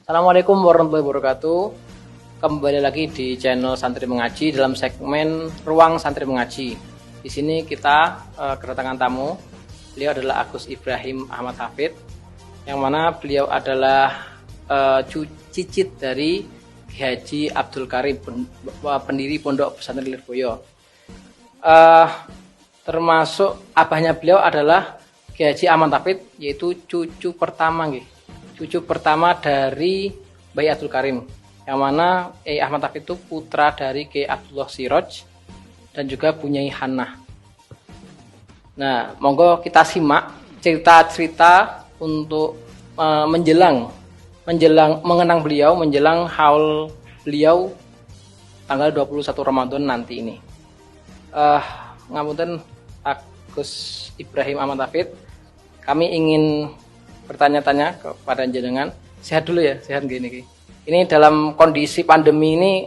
Assalamualaikum warahmatullahi wabarakatuh. Kembali lagi di channel Santri Mengaji dalam segmen Ruang Santri Mengaji. Di sini kita kedatangan tamu. Beliau adalah Agus Ibrahim Ahmad Hafid, yang mana beliau adalah cicit dari Haji Abdul Karim, pendiri Pondok Pesantren Lirboyo. Termasuk abahnya beliau adalah Haji Ahmad Hafid, yaitu cucu pertama dari Bayi Abdul Karim, yang mana Ahmad Hafid itu putra dari Kiai Abdullah Siroj dan juga Bunyai Hannah. Nah, monggo kita simak cerita-cerita untuk mengenang beliau, menjelang haul beliau tanggal 21 Ramadan nanti ini. Ngapunten Agus Ibrahim Ahmad Hafid, kami ingin bertanya-tanya kepada jenengan. Sehat dulu ya, sehat gini. Ini dalam kondisi pandemi ini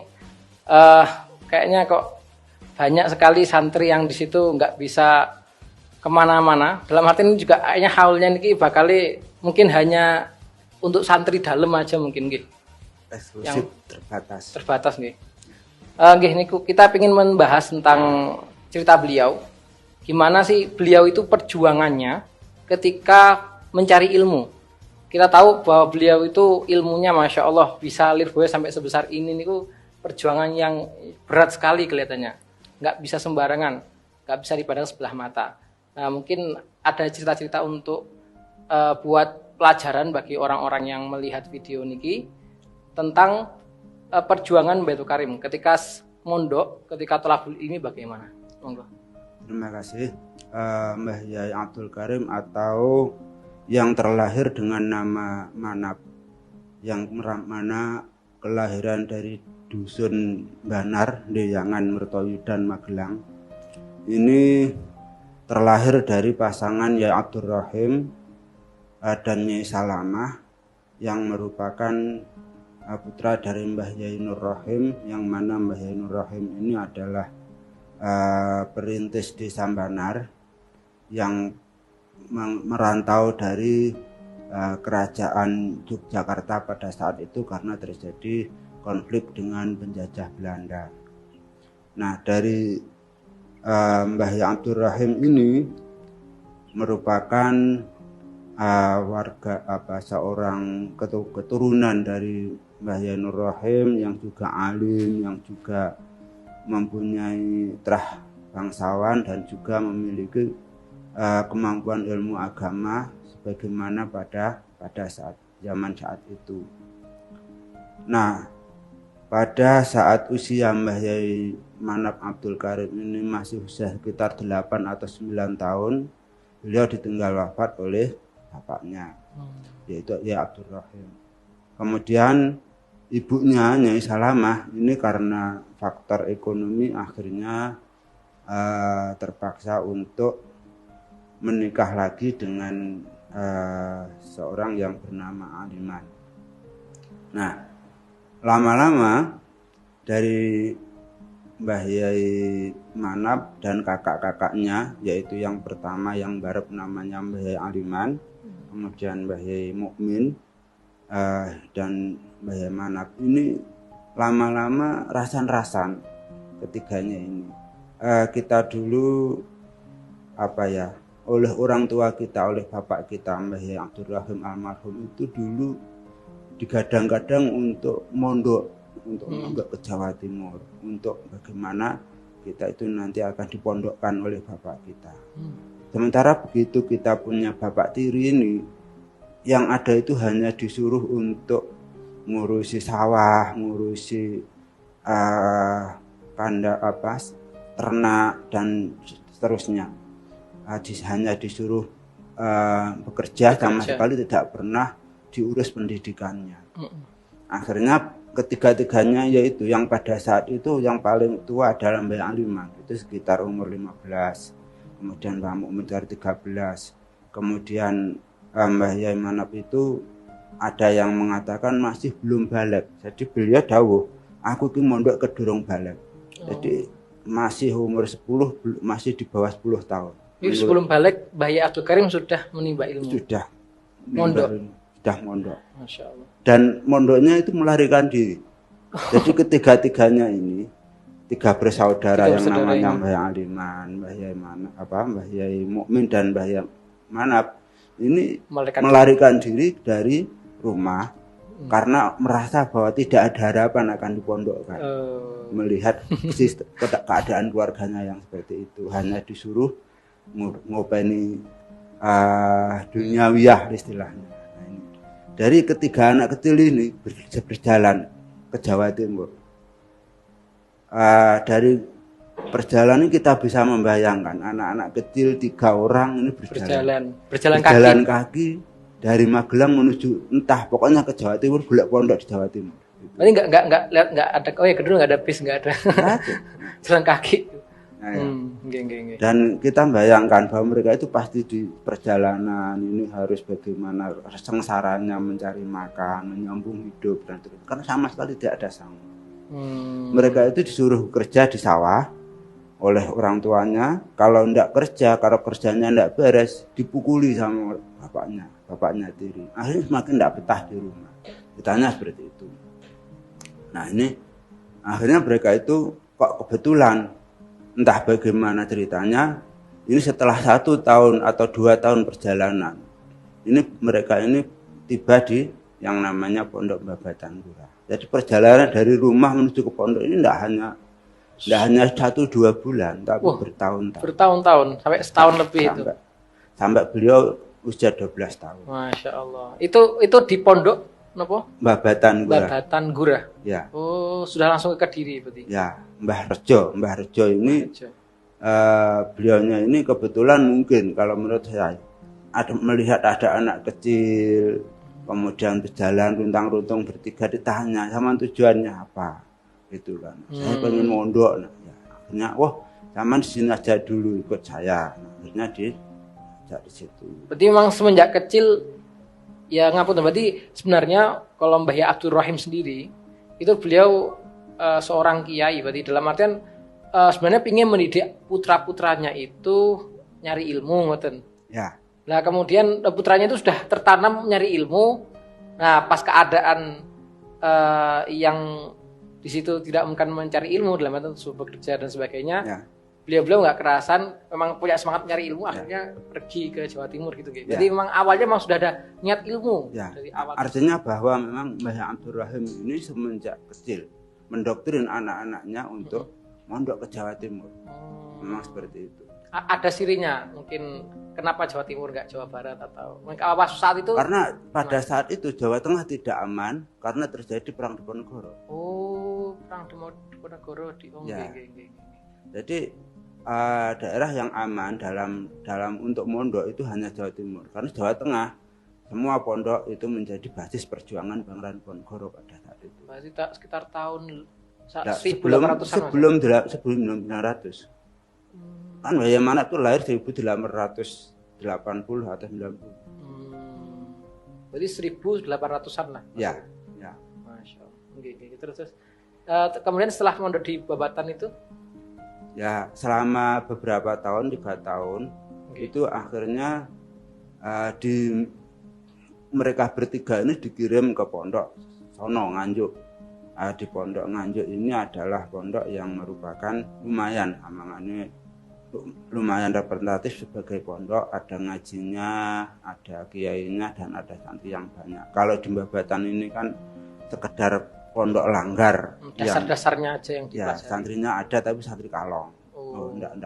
kayaknya kok banyak sekali santri yang di situ nggak bisa kemana-mana. Dalam arti ini juga kayaknya haulnya ini bakal mungkin hanya untuk santri dalam aja mungkin nggih. Eksklusif, terbatas nggih. Nggih niku kita ingin membahas tentang cerita beliau. Gimana sih beliau itu perjuangannya ketika mencari ilmu. Kita tahu bahwa beliau itu ilmunya Masya Allah bisa Lirboyo sampai sebesar ini niku perjuangan yang berat sekali kelihatannya. Nggak bisa sembarangan, nggak bisa dipandang sebelah mata. Nah, mungkin ada cerita-cerita untuk buat pelajaran bagi orang-orang yang melihat video niki tentang perjuangan Baitul Karim ketika mondok, ketika thalabul ilmi bagaimana. Monggo. Terima kasih Mbah Yai Abdul Karim, atau yang terlahir dengan nama Manap, yang mana kelahiran dari dusun Banar, Deyangan, Mertoyudan, Magelang. Ini terlahir dari pasangan Yai Abdul Rahim dan Nyai Salamah, yang merupakan putra dari Mbah Yai Nur Rahim, yang mana Mbah Yai Nur Rahim ini adalah perintis desa Banar yang merantau dari kerajaan Yogyakarta pada saat itu karena terjadi konflik dengan penjajah Belanda. Nah, dari Mbah Yai Abdul Rahim ini merupakan seorang keturunan dari Mbah Yai Nur Rahim yang juga alim, yang juga mempunyai terah bangsawan dan juga memiliki kemampuan ilmu agama sebagaimana pada zaman saat itu. Nah, pada saat usia Mbah Yai Manap Abdul Karim ini masih usia sekitar 8 atau 9 tahun, beliau ditinggal wafat oleh bapaknya, yaitu Yai Abdul Rahim. Kemudian ibunya Nyai Salamah ini karena faktor ekonomi akhirnya terpaksa untuk menikah lagi dengan seorang yang bernama Aliman. Nah, lama-lama dari Mbah Yai Manap dan kakak-kakaknya, yaitu yang pertama yang barep namanya Mbah Yai Aliman, kemudian Mbah Yai Mukmin dan Mbah Yai Manap, ini lama-lama rasan-rasan ketiganya ini. Kita dulu oleh orang tua kita, oleh bapak kita Mbah Yai Abdul Rahim almarhum itu dulu digadang-gadang untuk mondok ke Jawa Timur, untuk bagaimana kita itu nanti akan dipondokkan oleh bapak kita. Sementara begitu kita punya bapak tiri ini, yang ada itu hanya disuruh untuk ngurusi sawah, ngurusi ternak dan seterusnya. Hanya disuruh bekerja, sama sekali tidak pernah diurus pendidikannya. Akhirnya ketiga-tiganya, yaitu yang pada saat itu yang paling tua adalah Mbah Aliman, itu sekitar umur 15, kemudian Mbah Mukmin 13, kemudian Mbah Yai Manap itu ada yang mengatakan masih belum balik. Jadi beliau dawuh, aku ki mondok kedurung balik. Jadi masih umur 10, masih di bawah 10 tahun. Sebelum balik Mbah Yai Abdul Karim sudah menimba ilmu. Sudah Mondok. sudah mondok. Masya Allah. Dan mondoknya itu melarikan diri. Jadi ketiga-tiganya ini, tiga bersaudara yang namanya Mbah Aliman, Mbah Yai Mbah Yai Mukmin dan Mbah Yai Manap ini melarikan diri dari rumah karena merasa bahwa tidak ada harapan akan dipondokkan. Melihat keadaan keluarganya yang seperti itu, hanya disuruh ngopeni duniawiyah istilahnya. Nah, ini. Dari ketiga anak kecil ini berjalan ke Jawa Timur. Dari perjalanan kita bisa membayangkan anak-anak kecil 3 orang ini berjalan kaki dari Magelang menuju entah pokoknya ke Jawa Timur, golek pondok di Jawa Timur. Ini nggak ada, oh ya kedua nggak ada bis, nggak ada. Jalan kaki. Nah, ya. Dan kita bayangkan bahwa mereka itu pasti di perjalanan ini harus bagaimana sengsaranya mencari makan, menyambung hidup dan terus karena sama sekali tidak ada sanggup. Mereka itu disuruh kerja di sawah oleh orang tuanya. Kalau tidak kerja, kalau kerjanya tidak beres, dipukuli sama bapaknya tiri. Akhirnya semakin tidak betah di rumah. Ditanya seperti itu. Nah ini akhirnya mereka itu kok kebetulan entah bagaimana ceritanya, ini setelah 1 tahun atau 2 tahun perjalanan, ini mereka ini tiba di yang namanya Pondok Mbah Batanggura. Jadi perjalanan dari rumah menuju ke pondok ini tidak hanya 1-2 bulan, tapi bertahun-tahun. Bertahun-tahun, sampai setahun lebih itu. Sampai beliau usia 12 tahun. Masya Allah. Itu di pondok apa? Mbah Batanggura. Mbah Batanggura. Ya. Oh, sudah langsung ke Kediri berarti. Ya, Mbah Rejo ini beliaunya ini kebetulan mungkin kalau menurut saya melihat ada anak kecil kemudian berjalan runtang-runtung bertiga, ditanya sama tujuannya apa gitu kan. Saya pengen mondok. Nah, ya, akhirnya zaman sini aja dulu ikut saya. Nah, akhirnya di situ. Berarti memang semenjak kecil ya ngapunten, berarti sebenarnya kalau Mbah Yai Abdul Rahim sendiri itu beliau seorang kiai, berarti dalam artian sebenarnya ingin mendidik putra-putranya itu nyari ilmu, ngoten. Ya. Nah kemudian putranya itu sudah tertanam nyari ilmu. Nah pas keadaan yang di situ tidak mungkin mencari ilmu dalam artian bekerja dan sebagainya, ya. Beliau nggak kerasan, memang punya semangat nyari ilmu, akhirnya pergi ke Jawa Timur gitu. Ya. Jadi memang awalnya memang sudah ada niat ilmu dari awal. Artinya bahwa memang Mbah Yai Abdul Rahim ini semenjak kecil mendoktrin anak-anaknya untuk mondok ke Jawa Timur. Memang seperti itu. Ada sirinya mungkin kenapa Jawa Timur nggak Jawa Barat atau apa saat itu? Karena pada saat itu Jawa Tengah tidak aman karena terjadi perang Diponegoro. Oh, perang Diponegoro di ya. Jadi daerah yang aman dalam untuk mondok itu hanya Jawa Timur. Karena Jawa Tengah semua pondok itu menjadi basis perjuangan Bangsa Diponegoro pada saat itu. Berarti sekitar tahun sebelum 1900. Kan Mbah Yai Manap itu lahir 1880 atau 90. Berarti 1800-an lah. Ya. Masya Allah. Terus kemudian setelah mondok di Babatan itu? Ya, selama beberapa tahun, 3 tahun, itu akhirnya mereka bertiga ini dikirim ke pondok sono Nganjuk. Di pondok Nganjuk ini adalah pondok yang merupakan lumayan representatif sebagai pondok, ada ngajinya, ada kiainya dan ada santri yang banyak. Kalau di Babatan ini kan sekedar pondok langgar, dasar-dasarnya aja yang dipelajari. Ya, santrinya ada tapi santri kalong. Enggak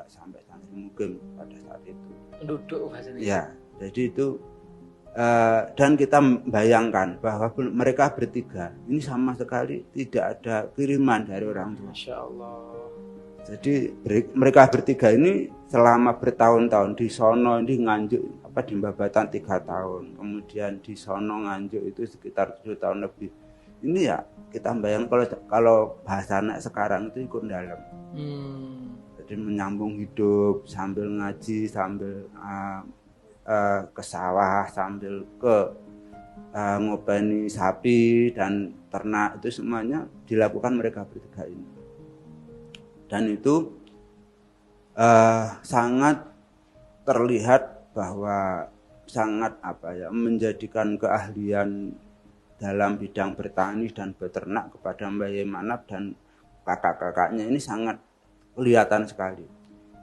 sampai santri mungkin pada saat itu. Penduduk bahasanya. Ya, jadi itu dan kita bayangkan bahwa mereka bertiga ini sama sekali tidak ada kiriman dari orang tua. Masya Allah. Jadi mereka bertiga ini selama bertahun-tahun di sono di Nganjuk di Babatan 3 tahun, kemudian di sono Nganjuk itu sekitar 7 tahun lebih. Ini ya kita bayangkan kalau bahasa anak sekarang itu ikut dalam. Jadi menyambung hidup sambil ngaji, sambil ke sawah, sambil ke ngopeni sapi dan ternak, itu semuanya dilakukan mereka bertiga ini. Dan itu sangat terlihat bahwa sangat menjadikan keahlian dalam bidang bertani dan beternak kepada Mbah Yai Manap dan kakak-kakaknya ini sangat kelihatan sekali.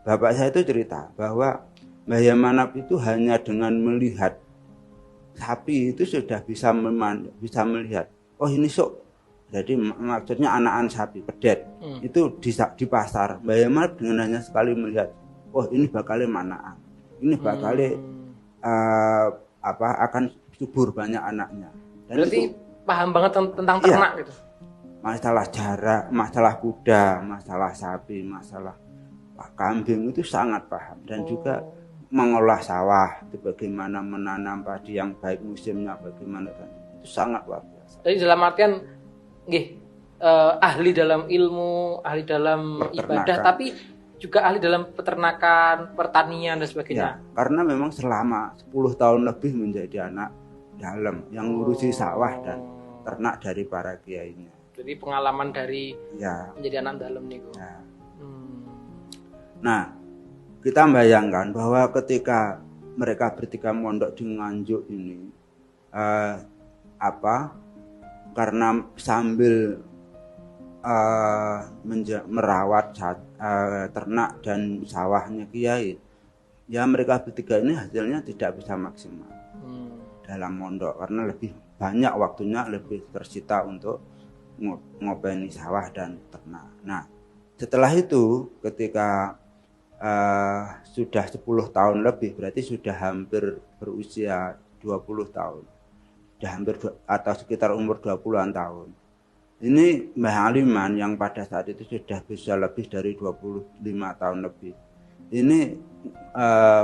Bapak saya itu cerita bahwa Mbah Yai Manap itu hanya dengan melihat sapi itu sudah bisa melihat, oh ini sok. Jadi maksudnya anakan sapi pedet itu di pasar. Mbah Yai Manap dengan hanya sekali melihat, oh ini bakalnya manaan, ini bakalnya akan subur banyak anaknya. Dan berarti itu paham banget tentang ternak gitu. Masalah jarak, masalah kuda, masalah sapi, masalah kambing itu sangat paham. Dan juga mengolah sawah, itu bagaimana menanam padi yang baik musimnya, bagaimana, dan itu sangat luar biasa. Jadi dalam artian ahli dalam ilmu, ahli dalam ibadah, tapi juga ahli dalam peternakan, pertanian dan sebagainya. Ya, karena memang selama 10 tahun lebih menjadi anak dalam yang ngurusi sawah dan ternak dari para kiainya. Jadi pengalaman dari menjadi anak dalam nih. Ya. Nah, kita bayangkan bahwa ketika mereka bertiga mondok di Nganjuk ini, karena sambil merawat ternak dan sawahnya kiai, ya mereka bertiga ini hasilnya tidak bisa maksimal dalam mondok karena lebih banyak waktunya, lebih tersita untuk ngopeni sawah dan ternak. Nah, setelah itu ketika sudah 10 tahun lebih, berarti sudah hampir berusia 20 tahun, sudah hampir atau sekitar umur 20-an tahun. Ini Mbah Aliman yang pada saat itu sudah bisa lebih dari 25 tahun lebih. Ini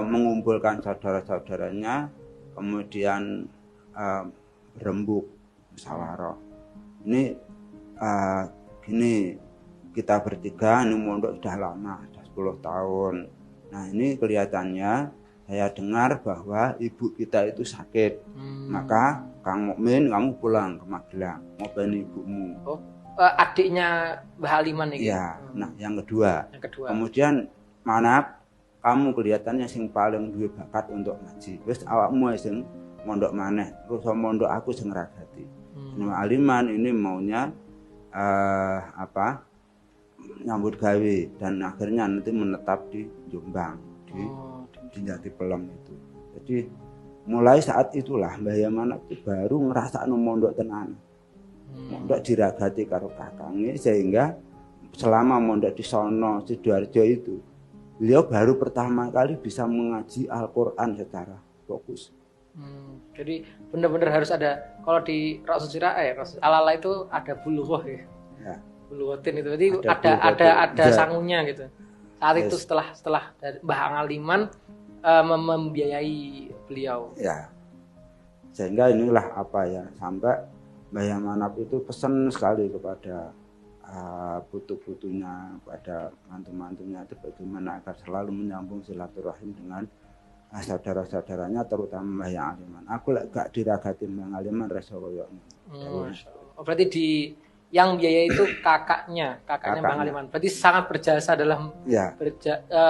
mengumpulkan saudara-saudaranya, kemudian berembuk musyawarah. Ini gini, kita bertiga ini mondok sudah lama, sudah 10 tahun. Nah ini kelihatannya saya dengar bahwa ibu kita itu sakit. Maka Kang Mukmin kamu pulang ke Magelang, ngopeni ibumu. Adiknya Mbah Aliman ini. Iya. Nah yang kedua. Kemudian Manap, kamu kelihatannya sing paling duwe bakat untuk ngaji. Wis awakmu sing mondok maneh, terus mondok aku sing ngragati. Mbah Aliman ini maunya nyambut gawe dan akhirnya nanti menetap di Jombang di Jati Pelem itu. Jadi mulai saat itulah Mbah Yai Manap itu baru ngrasakno mondok tenan. Mondok diragati karo kakange sehingga selama mondok di sono Sidoarjo itu beliau baru pertama kali bisa mengaji Al-Qur'an secara fokus. Jadi benar-benar harus ada, kalau di Rasul Sirah Alala itu ada bulughah ya. Buluwatin itu berarti ada sangunya gitu. Saat itu setelah dari Mbah Aliman membiayai beliau. Ya. Sehingga inilah sampai Mbah Yai Manap itu pesan sekali kepada putu-putunya, pada mantu-mantunya itu bagaimana agar selalu menyambung silaturahim dengan saudara-saudaranya, terutama Mbah Yai Aliman. Aku gak diragati Mbah Aliman reso koyo. Berarti yang biaya itu kakaknya Mbah Aliman. Berarti sangat berjasa dalam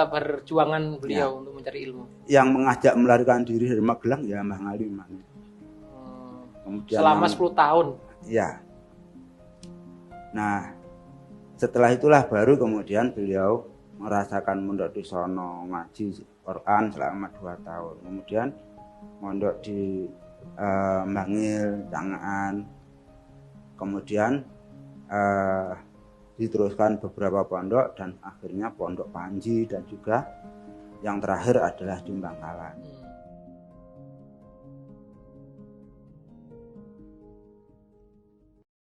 perjuangan beliau untuk mencari ilmu. Yang mengajak melarikan diri dari Magelang ya Mbah Aliman. Kemudian selama 10 tahun. Iya. Nah, setelah itulah baru kemudian beliau merasakan mondok di sono, ngaji Quran selama 2 tahun. Kemudian mondok di Bangil, Jangaan. Kemudian diteruskan beberapa pondok dan akhirnya Pondok Panji dan juga yang terakhir adalah di Bangkalan.